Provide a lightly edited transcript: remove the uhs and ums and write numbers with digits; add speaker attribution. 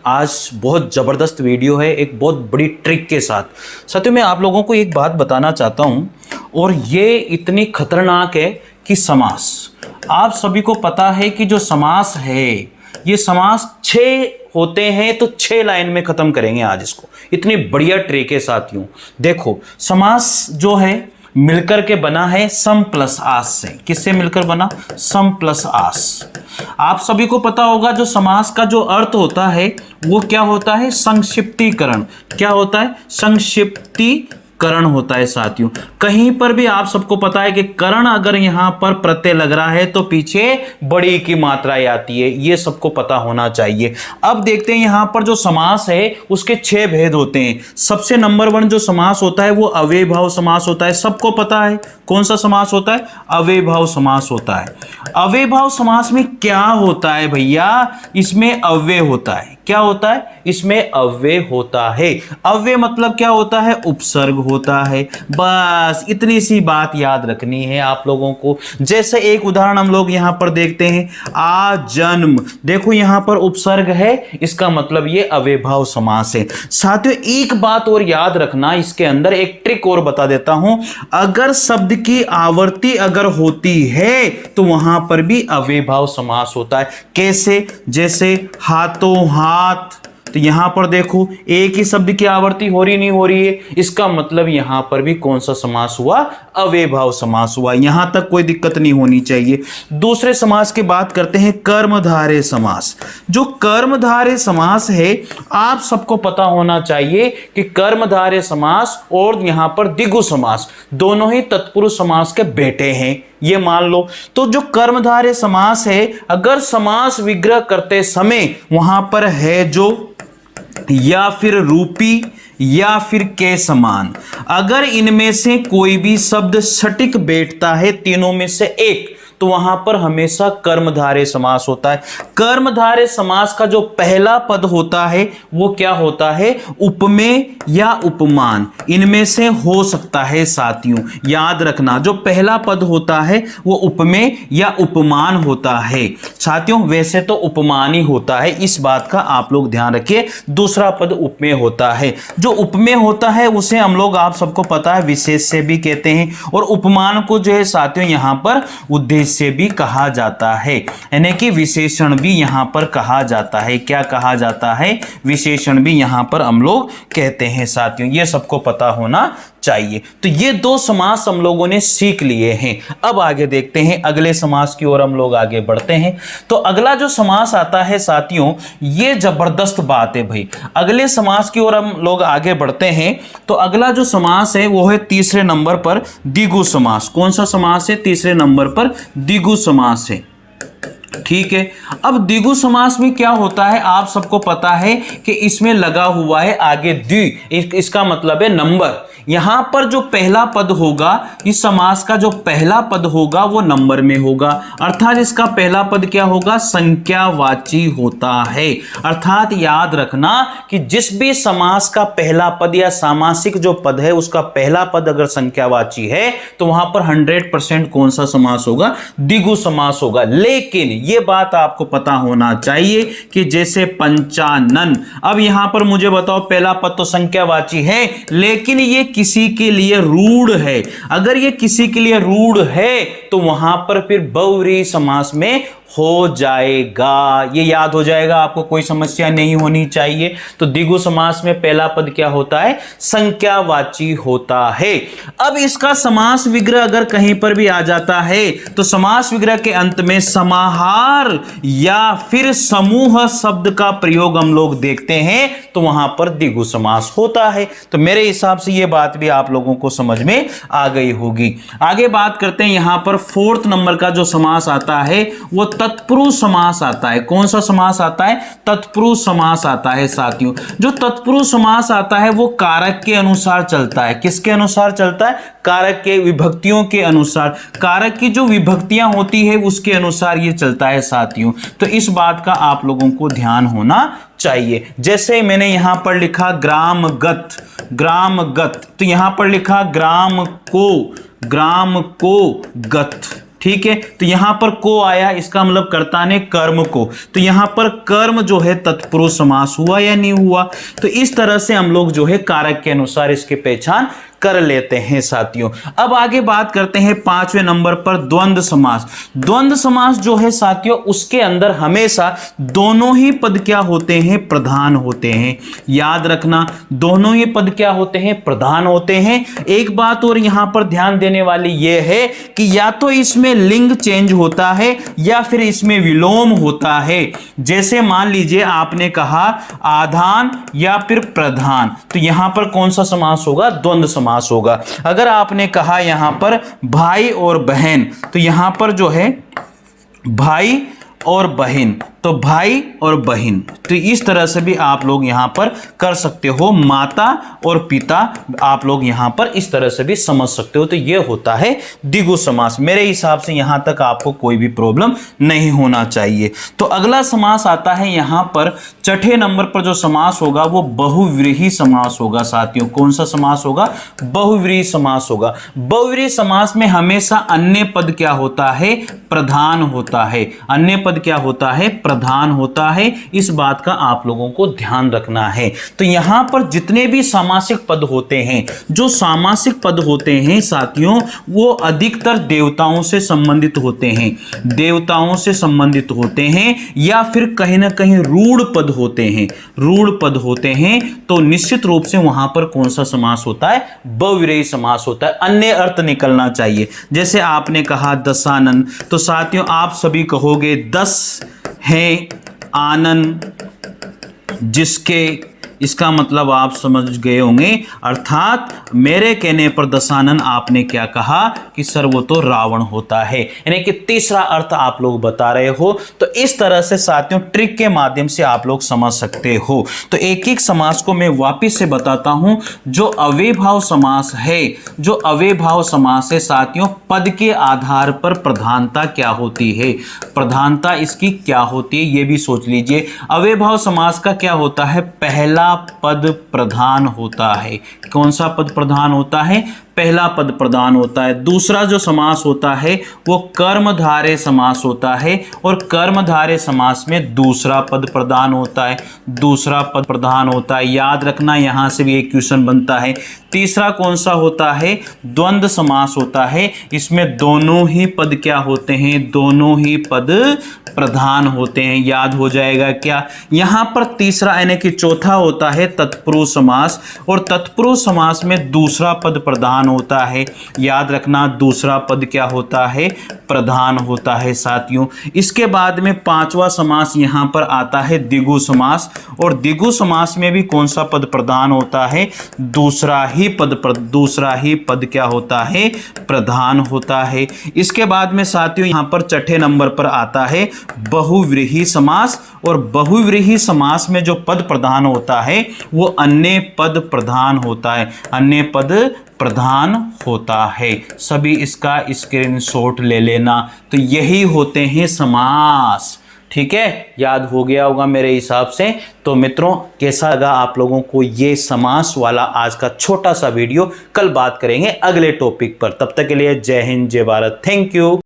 Speaker 1: आज बहुत ज़बरदस्त वीडियो है एक बहुत बड़ी ट्रिक के साथ। साथियों मैं आप लोगों को एक बात बताना चाहता हूं और ये इतनी खतरनाक है कि समास, आप सभी को पता है कि जो समास है ये समास 6 होते हैं, तो 6 लाइन में ख़त्म करेंगे आज इसको इतनी बढ़िया ट्रिक है साथियों। देखो समास जो है मिलकर के बना है सम प्लस आस से। किससे मिलकर बना? सम प्लस आस। आप सभी को पता होगा जो समास का जो अर्थ होता है वो क्या होता है? संक्षिप्तीकरण। क्या होता है? संक्षिप्तीकरण होता है साथियों। कहीं पर भी आप सबको पता है कि करण अगर यहां पर प्रत्यय लग रहा है तो पीछे बड़ी की मात्रा आती है, ये सबको पता होना चाहिए। अब देखते हैं यहां पर जो समास है उसके 6 भेद होते हैं। सबसे नंबर 1 जो समास होता है वो अव्ययभाव समास होता है। सबको पता है कौन सा समास होता है? अव्ययभाव समास होता है। अव्ययभाव समास में क्या होता है भैया? इसमें अव्यय होता है। क्या होता है? इसमें अव्यय होता है। अव्यय मतलब क्या होता है? उपसर्ग होता है। बस इतनी सी बात याद रखनी है आप लोगों को। जैसे एक उदाहरण हम लोग यहां पर देखते हैं, आ जन्म। देखो यहां पर उपसर्ग है, इसका मतलब ये अव्ययभाव समास है। साथियों एक बात और याद रखना, इसके अंदर एक ट्रिक और बता देता हूं। अगर शब्द की आवर्ती अगर होती है तो वहां पर भी अव्ययभाव समास होता है। कैसे? जैसे हाथों हाथ, तो यहां पर देखो एक ही शब्द की आवर्ती हो रही नहीं हो रही है, इसका मतलब यहां पर भी कौन सा समास हुआ? अव्ययभाव समास हुआ। यहां तक कोई दिक्कत नहीं होनी चाहिए। दूसरे समास की बात करते हैं, कर्मधारय समास। जो कर्मधारय समास है आप सबको पता होना चाहिए कि कर्मधारय समास और यहां पर द्विगु समास दोनों ही तत्पुरुष समास के बेटे हैं, ये मान लो। तो जो कर्मधारय समास है, अगर समास विग्रह करते समय वहां पर है जो या फिर रूपी या फिर के समान, अगर इनमें से कोई भी शब्द सटीक बैठता है तीनों में से एक, तो वहां पर हमेशा कर्मधारय समास होता है। कर्मधारय समास का जो पहला पद होता है वो क्या होता है? उपमेय या उपमान, इनमें से हो सकता है साथियों। याद रखना जो पहला पद होता है वो उपमेय या उपमान होता है साथियों। वैसे तो उपमान ही होता है, इस बात का आप लोग ध्यान रखिए। दूसरा पद उपमेय होता है। जो उपमेय होता है उसे हम लोग, आप सबको पता है, विशेष से भी कहते हैं, और उपमान को जो है साथियों यहां पर उद्देश्य से भी कहा जाता है, यानी कि विशेषण भी यहां पर कहा जाता है। क्या कहा जाता है? विशेषण भी यहां पर हम लोग कहते हैं साथियों। ये सबको पता होना चाहिए। तो ये 2 समास हम लोगों ने सीख लिए हैं। अब आगे देखते हैं, अगले समास की ओर हम लोग आगे बढ़ते हैं। तो अगला जो समास आता है साथियों, ये जबरदस्त बात है भाई। अगले समास की ओर हम लोग आगे बढ़ते हैं। तो अगला जो समास है वो है तीसरे नंबर पर द्विगु समास। कौन सा समास है? तीसरे नंबर पर द्विगु समास है। ठीक है। अब द्विगु समास में क्या होता है आप सबको पता है कि इसमें लगा हुआ है आगे द्वि, इसका मतलब है नंबर। यहां पर जो पहला पद होगा, इस समास का जो पहला पद होगा वो नंबर में होगा, अर्थात इसका पहला पद क्या होगा? संख्यावाची होता है। अर्थात याद रखना कि जिस भी समास का पहला पद या सामासिक जो पद है उसका पहला पद अगर संख्यावाची है तो वहां पर 100% कौन सा समास होगा? द्विगु समास होगा। लेकिन ये बात आपको पता होना चाहिए कि जैसे पंचानन, अब यहां पर मुझे बताओ पहला पद तो संख्यावाची है लेकिन ये किसी के लिए रूढ़ है। अगर ये किसी के लिए रूढ़ है तो वहां पर फिर बहुव्रीहि समास में हो जाएगा। ये याद हो जाएगा आपको, कोई समस्या नहीं होनी चाहिए। तो द्विगु समास में पहला पद क्या होता है? संख्यावाची होता है। अब इसका समास विग्रह अगर कहीं पर भी आ जाता है तो समास विग्रह के अंत में समाहार या फिर समूह शब्द का प्रयोग हम लोग देखते हैं तो वहां पर द्विगु समास होता है। तो मेरे हिसाब से यह बात भी आप लोगों को समझ में आ गई होगी। आगे बात करते हैं, यहां पर 4th नंबर का जो समास आता है वो तत्पुरुष समास आता है। कौन सा समास आता है? तत्पुरुष समास आता है साथियों। जो तत्पुरुष समास आता है वो कारक के अनुसार चलता है। किसके अनुसार चलता है? कारक के, विभक्तियों के अनुसार। कारक की जो विभक्तियां होती है उसके अनुसार ये चलता है साथियों। तो इस बात का आप लोगों को ध्यान होना चाहिए। जैसे मैंने यहां पर लिखा ग्रामगत, ग्रामगत, तो यहां पर लिखा ग्राम को गत। ठीक है। तो यहां पर को आया, इसका मतलब कर्ता ने कर्म को, तो यहां पर कर्म जो है तत्पुरुष समास हुआ या नहीं हुआ। तो इस तरह से हम लोग जो है कारक के अनुसार इसकी पहचान कर लेते हैं साथियों। अब आगे बात करते हैं 5वें नंबर पर द्वंद्व समास। द्वंद्व समास जो है साथियों, उसके अंदर हमेशा दोनों ही पद क्या होते हैं, प्रधान होते हैं। याद रखना, दोनों ही पद क्या होते हैं, प्रधान होते हैं। एक बात और यहां पर ध्यान देने वाली यह है कि या तो इसमें लिंग चेंज होता है या फिर इसमें विलोम होता है। जैसे मान लीजिए आपने कहा आधान या फिर प्रधान, तो यहां पर कौन सा समास होगा, द्वंद्व समास होगा। अगर आपने कहा यहां पर भाई और बहन, तो यहां पर जो है भाई और बहन, तो भाई और बहन, तो इस तरह से भी आप लोग यहां पर कर सकते हो। माता और पिता आप लोग यहां पर इस तरह से भी समझ सकते हो। तो यह होता है द्विगु समास। मेरे हिसाब से यहां तक आपको कोई भी प्रॉब्लम नहीं होना चाहिए। तो अगला समास आता है यहां पर 6ठे नंबर पर जो समास होगा वो बहुव्रीहि समास होगा साथियों। कौन सा समास होगा, बहुव्रीहि समास होगा। बहुव्रीहि समास में हमेशा अन्य पद क्या होता है, प्रधान होता है। अन्य पद क्या होता है, प्रधान होता है। इस बात का आप लोगों को ध्यान रखना है। तो यहां पर जितने भी सामासिक पद होते हैं, जो सामासिक पद होते हैं साथियों, वो अधिकतर देवताओं से संबंधित होते हैं, देवताओं से संबंधित होते हैं, या फिर कहीं ना कहीं रूढ़ पद होते हैं, रूढ़ पद होते हैं। तो निश्चित रूप से वहां पर कौन सा समास होता है, बहुव्रीहि समास होता है। अन्य अर्थ निकलना चाहिए। जैसे आपने कहा दशानन, तो साथियों आप सभी कहोगे 10 है आनंद जिसके, इसका मतलब आप समझ गए होंगे, अर्थात मेरे कहने पर दशानन आपने क्या कहा कि सर वो तो रावण होता है, यानी कि तीसरा अर्थ आप लोग बता रहे हो। तो इस तरह से साथियों ट्रिक के माध्यम से आप लोग समझ सकते हो। तो एक एक समास को मैं वापिस से बताता हूं। जो अव्ययभाव समास है, जो अव्ययभाव समास है साथियों, पद के आधार पर प्रधानता क्या होती है, प्रधानता इसकी क्या होती है, यह भी सोच लीजिए। अव्ययभाव समास का क्या होता है, पहला पद प्रधान होता है। कौन सा पद प्रधान होता है, पहला पद प्रधान होता है। दूसरा जो समास होता है वो कर्मधारय समास होता है, और कर्मधारय समास में दूसरा पद प्रधान होता है, दूसरा पद प्रधान होता है। याद रखना, यहां से भी एक क्वेश्चन बनता है। तीसरा कौन सा होता है, द्वंद्व समास होता है। इसमें दोनों ही पद क्या होते हैं, दोनों ही पद प्रधान होते हैं। याद हो जाएगा क्या, यहां पर तीसरा यानी कि चौथा होता है तत्पुरुष समास, और तत्पुरुष समास में दूसरा पद प्रधान होता है। याद रखना, दूसरा पद क्या होता है, प्रधान होता है साथियों। इसके बाद में पांचवा समास यहां पर आता है द्विगु समास, और द्विगु समास में भी कौन सा पद प्रधान होता है, दूसरा ही पद क्या होता है, प्रधान होता है। इसके बाद में साथियों यहां पर 6ठे नंबर पर आता है बहुव्रीहि समास, और बहुव्रीहि समास में जो पद प्रधान होता है वो अन्य पद प्रधान होता है, अन्य पद प्रधान होता है। सभी इसका स्क्रीनशॉट ले लेना। तो यही होते हैं समास, ठीक है, याद हो गया होगा मेरे हिसाब से। तो मित्रों कैसा लगा आप लोगों को ये समास वाला आज का छोटा सा वीडियो। कल बात करेंगे अगले टॉपिक पर। तब तक के लिए जय हिंद, जय भारत, थैंक यू।